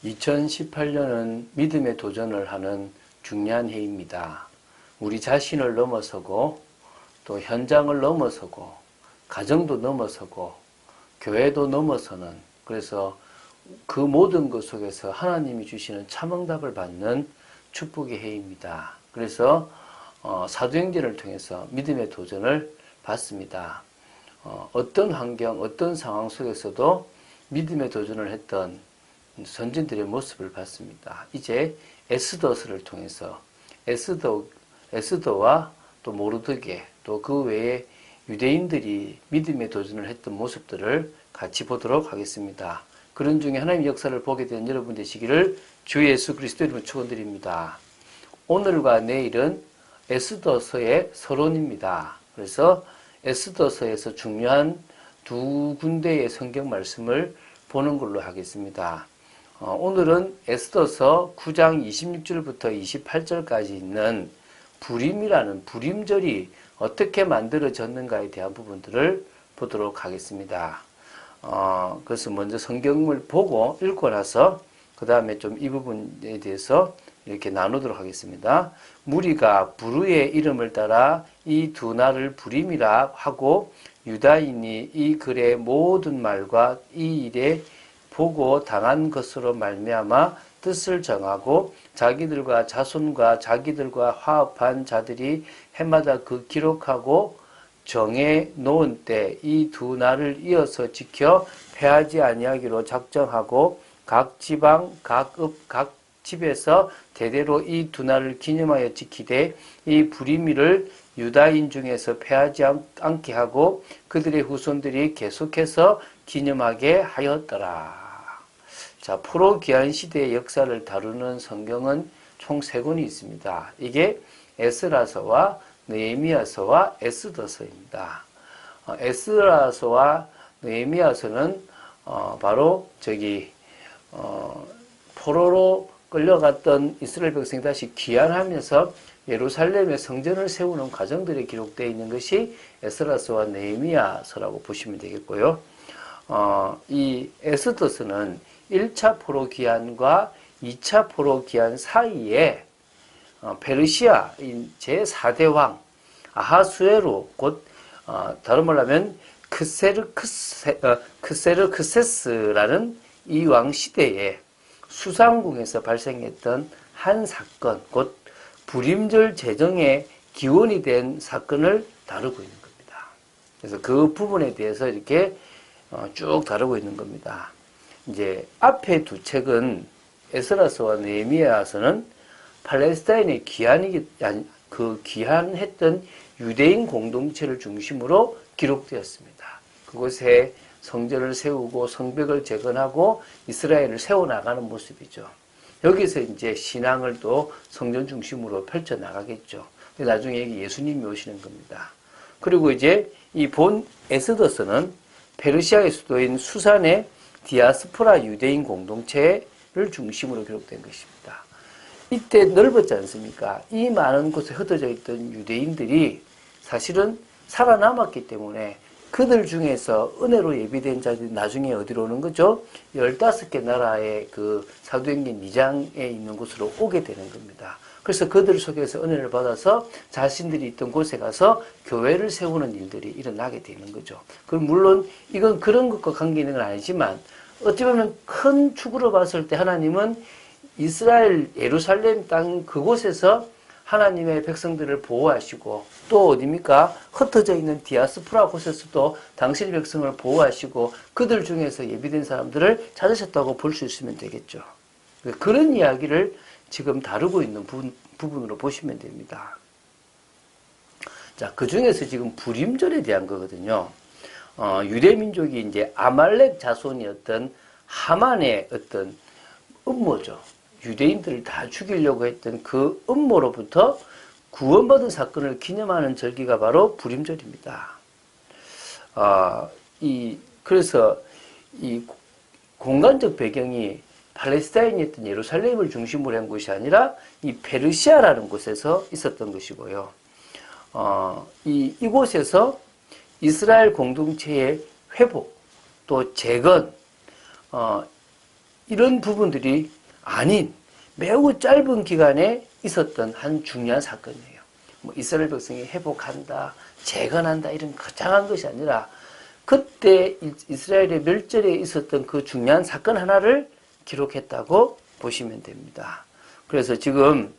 2018년은 믿음의 도전을 하는 중요한 해입니다. 우리 자신을 넘어서고 또 현장을 넘어서고 가정도 넘어서고 교회도 넘어서는, 그래서 그 모든 것 속에서 하나님이 주시는 참응답을 받는 축복의 해입니다. 그래서 사도행전을 통해서 믿음의 도전을 받습니다. 어떤 환경, 어떤 상황 속에서도 믿음의 도전을 했던 선진들의 모습을 봤습니다. 이제 에스더서를 통해서 에스더와 또 모르드게, 또 그 외에 유대인들이 믿음의 도전을 했던 모습들을 같이 보도록 하겠습니다. 그런 중에 하나님의 역사를 보게 된 여러분 되시기를 주 예수 그리스도 이름으로 축원드립니다. 오늘과 내일은 에스더서의 서론입니다. 그래서 에스더서에서 중요한 두 군데의 성경 말씀을 보는 걸로 하겠습니다. 오늘은 에스더서 9장 26절부터 28절까지 있는 부림이라는 부림절이 어떻게 만들어졌는가에 대한 부분들을 보도록 하겠습니다. 그래서 먼저 성경을 보고 읽고 나서 그 다음에 좀 이 부분에 대해서 이렇게 나누도록 하겠습니다. 무리가 부르의 이름을 따라 이 두 날을 부림이라 하고 유다인이 이 글의 모든 말과 이 일에 보고 당한 것으로 말미암아 뜻을 정하고 자기들과 자손과 자기들과 화합한 자들이 해마다 그 기록하고 정해 놓은 때 이 두 날을 이어서 지켜 패하지 아니하기로 작정하고 각 지방, 각 읍, 각 집에서 대대로 이 두 날을 기념하여 지키되 이 부리미를 유다인 중에서 패하지 않게 하고 그들의 후손들이 계속해서 기념하게 하였더라. 자, 포로기한 시대의 역사를 다루는 성경은 총 3권이 있습니다. 이게 에스라서와 느헤미야서와 에스더서입니다. 에스라서와 느헤미야서는 바로 포로로 끌려갔던 이스라엘 백성이 다시 귀환하면서 예루살렘에 성전을 세우는 과정들이 기록되어 있는 것이 에스라서와 느헤미야서라고 보시면 되겠고요. 이 에스더서는 1차 포로 귀환과 2차 포로 귀환 사이에 페르시아 제4대 왕 아하수에로, 곧 다른 말로 하면 크세르크세스라는 이 왕 시대에 수상궁에서 발생했던 한 사건, 곧 부림절 제정의 기원이 된 사건을 다루고 있는 겁니다. 그래서 그 부분에 대해서 이렇게 쭉 다루고 있는 겁니다. 이제 앞에 두 책은 에스라서와 느헤미야서는 팔레스타인의 귀환했던 유대인 공동체를 중심으로 기록되었습니다. 그곳에 성전을 세우고 성벽을 재건하고 이스라엘을 세워나가는 모습이죠. 여기서 이제 신앙을 또 성전 중심으로 펼쳐나가겠죠. 나중에 여기 예수님이 오시는 겁니다. 그리고 이제 이 본 에스더서는 페르시아의 수도인 수산의 디아스포라 유대인 공동체를 중심으로 기록된 것입니다. 이때 넓었지 않습니까? 이 많은 곳에 흩어져 있던 유대인들이 사실은 살아남았기 때문에 그들 중에서 은혜로 예비된 자들이 나중에 어디로 오는 거죠? 15개 나라의 그 사도행전 2장에 있는 곳으로 오게 되는 겁니다. 그래서 그들 속에서 은혜를 받아서 자신들이 있던 곳에 가서 교회를 세우는 일들이 일어나게 되는 거죠. 그럼 물론 이건 그런 것과 관계 있는 건 아니지만 어찌 보면 큰 축으로 봤을 때 하나님은 이스라엘 예루살렘 땅 그곳에서 하나님의 백성들을 보호하시고 또 어디입니까? 흩어져 있는 디아스포라 곳에서도 당신의 백성을 보호하시고 그들 중에서 예비된 사람들을 찾으셨다고 볼 수 있으면 되겠죠. 그런 이야기를 지금 다루고 있는 부분으로 보시면 됩니다. 자, 그 중에서 지금 부림절에 대한 거거든요. 유대민족이 이제 아말렉 자손이었던 하만의 어떤 음모죠. 유대인들을 다 죽이려고 했던 그 음모로부터 구원받은 사건을 기념하는 절기가 바로 부림절입니다. 그래서 이 공간적 배경이 팔레스타인이었던 예루살렘을 중심으로 한 곳이 아니라 이 페르시아라는 곳에서 있었던 것이고요. 이곳에서 이스라엘 공동체의 회복, 또 재건, 이런 부분들이 아닌 매우 짧은 기간에 있었던 한 중요한 사건이에요. 뭐 이스라엘 백성이 회복한다, 재건한다 이런 거창한 것이 아니라 그때 이스라엘의 멸절에 있었던 그 중요한 사건 하나를 기록했다고 보시면 됩니다. 그래서 지금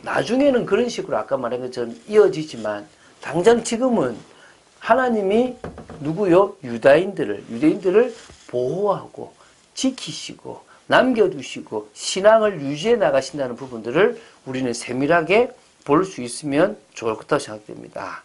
나중에는 그런 식으로 아까 말한 것처럼 이어지지만 당장 지금은 하나님이 누구요? 유대인들을 보호하고 지키시고 남겨두시고 신앙을 유지해 나가신다는 부분들을 우리는 세밀하게 볼 수 있으면 좋을 것 같다고 생각됩니다.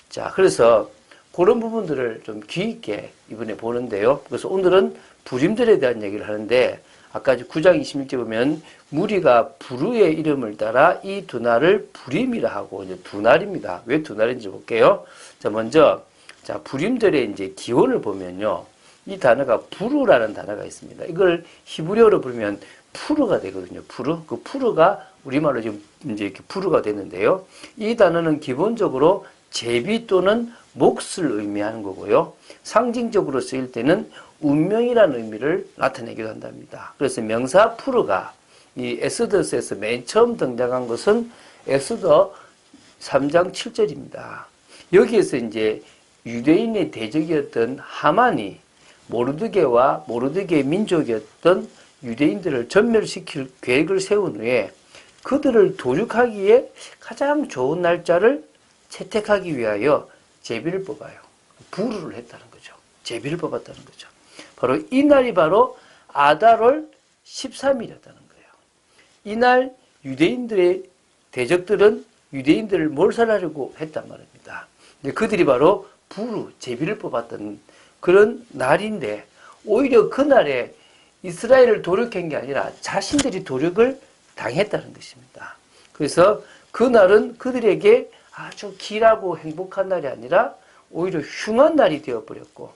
자, 그래서 그런 부분들을 좀 귀 있게 이번에 보는데요. 그래서 오늘은 부림들에 대한 얘기를 하는데 아까 9장 26절 보면 무리가 부르의 이름을 따라 이 두 날을 부림이라 하고 이제 두 날입니다. 왜 두 날인지 볼게요. 자, 먼저 자, 부림들의 이제 기원을 보면요. 이 단어가 부르라는 단어가 있습니다. 이걸 히브리어로 부르면 푸르가 되거든요. 푸르. 그 푸르가 우리말로 지금 이제 이렇게 푸르가 되는데요. 이 단어는 기본적으로 제비 또는 몫을 의미하는 거고요. 상징적으로 쓰일 때는 운명이라는 의미를 나타내기도 한답니다. 그래서 명사 푸르가 이 엑소더스에서 맨 처음 등장한 것은 엑소더 3장 7절입니다. 여기에서 이제 유대인의 대적이었던 하만이 모르드게와 모르드게의 민족이었던 유대인들을 전멸시킬 계획을 세운 후에 그들을 도륙하기에 가장 좋은 날짜를 채택하기 위하여 제비를 뽑아요. 부르를 했다는 거죠. 제비를 뽑았다는 거죠. 바로 이 날이 바로 아달월 13일이었다는 거예요. 이날 유대인들의 대적들은 유대인들을 몰살하려고 했단 말입니다. 그들이 바로 부르, 제비를 뽑았던 그런 날인데 오히려 그날에 이스라엘을 도륙한 게 아니라 자신들이 도륙을 당했다는 것입니다. 그래서 그날은 그들에게 아주 길하고 행복한 날이 아니라 오히려 흉한 날이 되어버렸고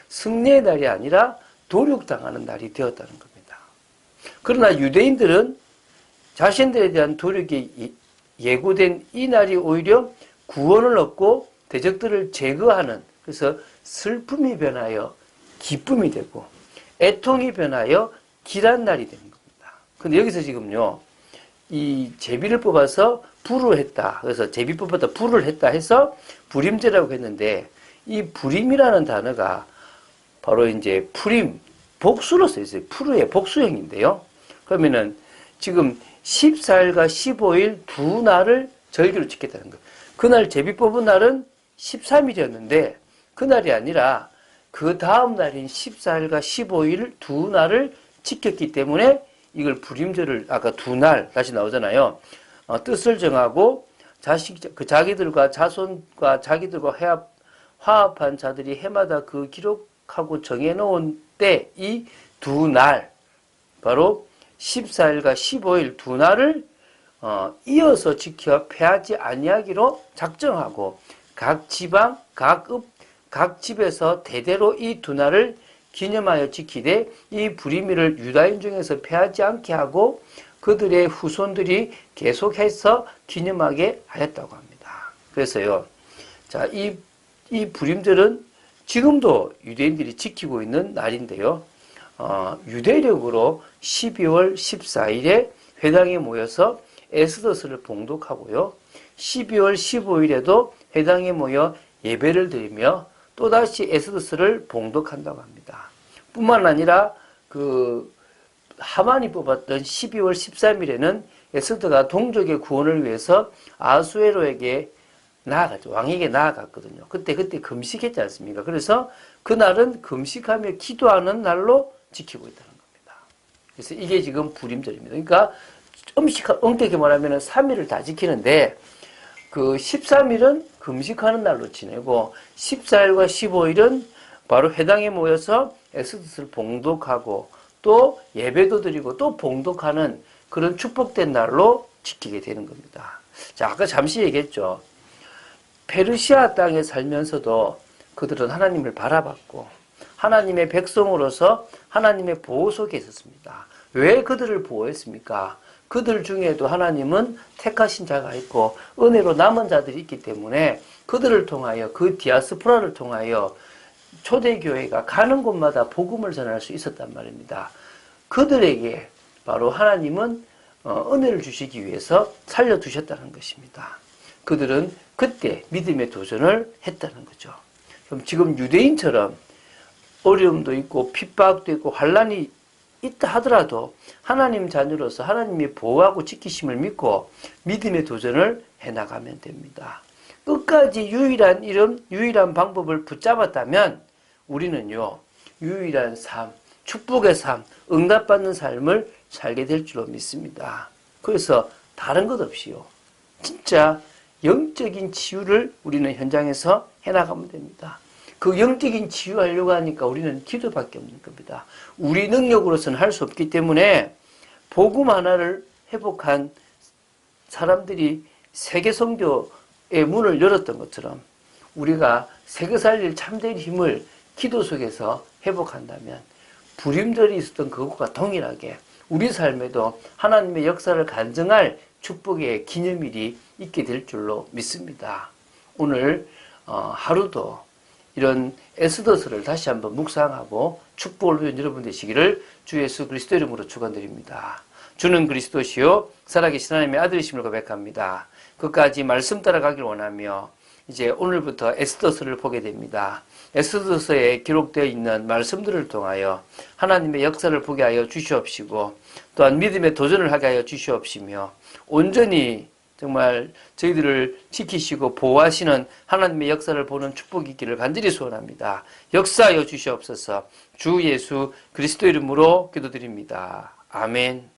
승리의 날이 아니라 도륙당하는 날이 되었다는 겁니다. 그러나 유대인들은 자신들에 대한 도륙이 예고된 이 날이 오히려 구원을 얻고 대적들을 제거하는, 그래서 슬픔이 변하여 기쁨이 되고 애통이 변하여 길한 날이 되는 겁니다. 근데 여기서 지금요, 이 제비를 뽑아서 부르했다. 그래서 제비 뽑았다, 부를 했다 해서 부림제라고 했는데 이 부림이라는 단어가 바로 이제 푸림, 복수로 써 있어요. 푸르의 복수형인데요. 그러면은 지금 14일과 15일 두 날을 절기로 지켰다는 거예요. 그날 제비 뽑은 날은 13일이었는데 그날이 아니라 그 다음 날인 14일과 15일 두 날을 지켰기 때문에 이걸 부림절을 아까 두 날 다시 나오잖아요. 뜻을 정하고 자기들과 자손과 자기들과 화합한 자들이 해마다 그 기록하고 정해놓은 때 이 두 날 바로 14일과 15일 두 날을 이어서 지켜 패하지 아니하기로 작정하고 각 지방, 각 집에서 대대로 이 두 날을 기념하여 지키되 이 부리미를 유다인 중에서 패하지 않게 하고 그들의 후손들이 계속해서 기념하게 하였다고 합니다. 그래서요, 자, 이 부림절은 지금도 유대인들이 지키고 있는 날인데요. 유대력으로 12월 14일에 회당에 모여서 엑소더스를 봉독하고요. 12월 15일에도 회당에 모여 예배를 드리며 또다시 엑소더스를 봉독한다고 합니다. 뿐만 아니라 그 하만이 뽑았던 12월 13일에는 엑소더가 동족의 구원을 위해서 아수에로에게 나아갔죠. 왕에게 나아갔거든요. 그때 금식했지 않습니까? 그래서 그날은 금식하며 기도하는 날로 지키고 있다는 겁니다. 그래서 이게 지금 부림절입니다. 그러니까 엄격히 말하면 3일을 다 지키는데 그 13일은 금식하는 날로 지내고 14일과 15일은 바로 회당에 모여서 엑소더스를 봉독하고 또 예배도 드리고 또 봉독하는 그런 축복된 날로 지키게 되는 겁니다. 자, 아까 잠시 얘기했죠. 페르시아 땅에 살면서도 그들은 하나님을 바라봤고 하나님의 백성으로서 하나님의 보호 속에 있었습니다. 왜 그들을 보호했습니까? 그들 중에도 하나님은 택하신 자가 있고 은혜로 남은 자들이 있기 때문에 그들을 통하여 그 디아스포라를 통하여 초대교회가 가는 곳마다 복음을 전할 수 있었단 말입니다. 그들에게 바로 하나님은 은혜를 주시기 위해서 살려두셨다는 것입니다. 그들은 그때 믿음의 도전을 했다는 거죠. 그럼 지금 유대인처럼 어려움도 있고 핍박도 있고 환란이 있다 하더라도 하나님 자녀로서 하나님이 보호하고 지키심을 믿고 믿음의 도전을 해나가면 됩니다. 끝까지 유일한 이름, 유일한 방법을 붙잡았다면 우리는요, 유일한 삶, 축복의 삶, 응답받는 삶을 살게 될 줄로 믿습니다. 그래서 다른 것 없이요, 진짜 영적인 치유를 우리는 현장에서 해나가면 됩니다. 그 영적인 치유하려고 하니까 우리는 기도밖에 없는 겁니다. 우리 능력으로서는 할 수 없기 때문에 복음 하나를 회복한 사람들이 세계 선교의 문을 열었던 것처럼 우리가 세계 살릴 참된 힘을 기도 속에서 회복한다면 불임절이 있었던 그것과 동일하게 우리 삶에도 하나님의 역사를 간증할 축복의 기념일이 있게 될 줄로 믿습니다. 오늘 하루도 이런 에스더서를 다시 한번 묵상하고 축복을 누린 여러분 되시기를 주 예수 그리스도 이름으로 축원드립니다. 주는 그리스도시요 살아계신 하나님의 아들이심을 고백합니다. 끝까지 말씀 따라가길 원하며 이제 오늘부터 에스더서를 보게 됩니다. 에스더서에 기록되어 있는 말씀들을 통하여 하나님의 역사를 보게 하여 주시옵시고 또한 믿음의 도전을 하게 하여 주시옵시며 온전히 정말 저희들을 지키시고 보호하시는 하나님의 역사를 보는 축복이 있기를 간절히 소원합니다. 역사하여 주시옵소서. 주 예수 그리스도 이름으로 기도드립니다. 아멘.